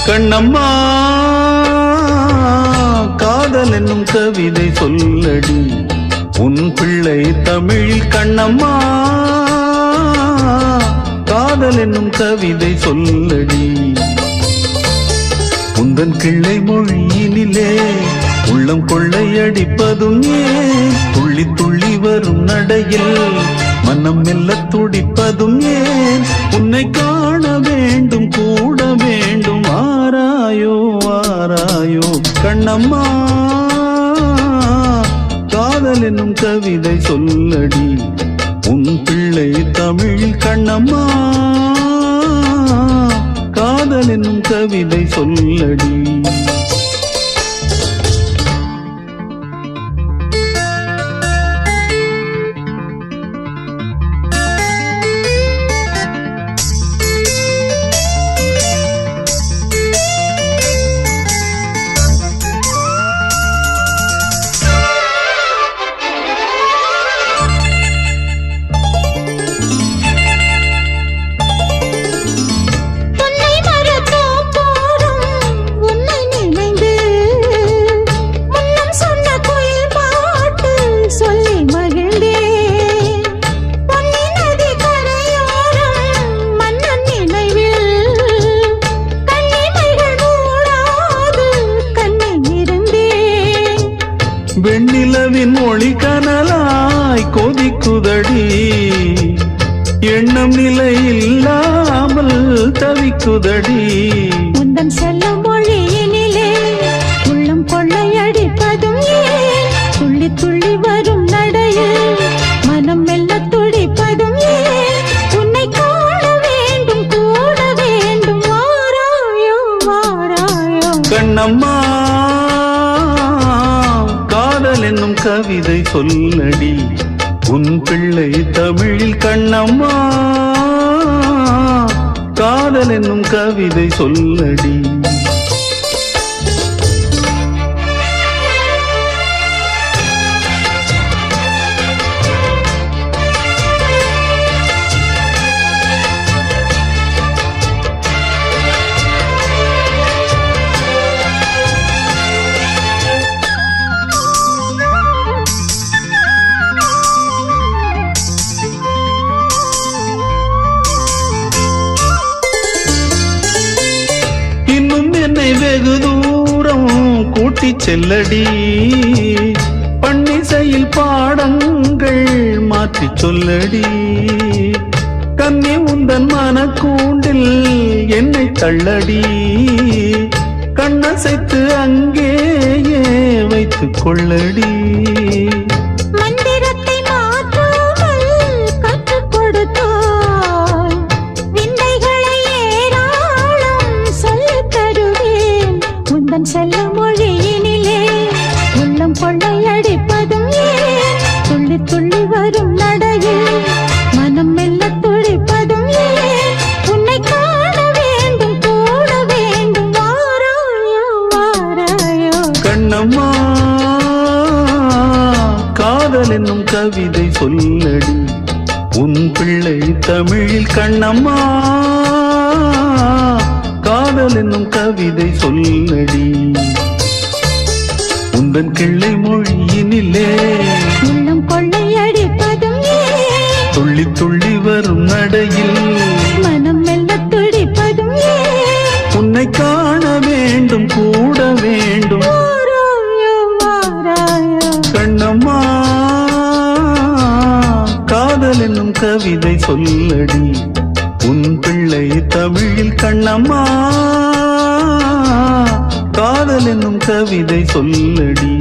கண்ணம்மா காதல் என்னும் கவிதை சொல்லடி உன் பிள்ளை தமிழில் கண்ணம்மா காதல் என்னும் கவிதை சொல்லடி உந்தன் கிள்ளை மொழியினிலே உள்ளம் கொள்ளையடிப்பதும் ஏன் துள்ளி துள்ளி வரும் நடையில் மனம் மெல்ல துடிப்பதும் ஏன் உன்னை காண வேண்டும் கூட வேண்டும் ஆராயோ ஆராயோ கண்ணம்மா காதல் என்னும் கவிதை சொல்லடி உன் பிள்ளை தமிழில் கண்ணம்மா காதல் என்னும் கவிதை சொல்லடி வெண்ணிலவின் மொழி கனலாய் கொதிக்குதடி எண்ணம் நிலை இல்லாமல் தவிக்குதடி உந்தன் செல்ல மொழியினிலே உள்ளம் கொள்ளையடிப்பதும் ஏன் துள்ளி துள்ளி வரும் நடையில் மனம் மெல்ல துடிப்பதும் ஏன் உன்னை காண வேண்டும் கூட வேண்டும் வாராயோ வாராயோ கண்ணம்மா காதல் என்னும் கவிதை சொல்லடி உன் பிள்ளை தமிழில் கண்ணம்மா காதல் என்னும் கவிதை சொல்லடி என்னை வெகு தூரம் கூட்டி செல்லடி பன்னிசையில் பாடங்கள் மாற்றி சொல்லடி கண்ணி உந்தன் மனக்கூண்டில் என்னை தள்ளடி கண்ணசைத்து அங்கேயே வைத்துக் கொள்ளடி செல்ல மொழியினிலே உள்ளம் கொள்ளையடிப்பதும் ஏன் துள்ளி துள்ளி வரும் நடையில் மனம் மெல்ல துடிப்பதும் ஏன் உன்னை காண வேண்டும் கூட வேண்டும் வாராயோ வாராயோ கண்ணம்மா காதல் என்னும் கவிதை சொல்லடி உன் பிள்ளை தமிழில் கண்ணம்மா காதல் என்னும் கவிதை சொல்லடி உந்தன் கிள்ளை மொழியினிலே உள்ளம் கொள்ளையடிப்பதும் ஏன் துள்ளி துள்ளி வரும் நடையில் மனம் மெல்ல துடிப்பதும் ஏன் உன்னை காண வேண்டும் கூட வேண்டும் வாராயோ வாராயோ கண்ணம்மா காதல் என்னும் கவிதை சொல்லடி உன் பிள்ளை தமிழில் கண்ணம்மா காதல் என்னும் கவிதை சொல்லடி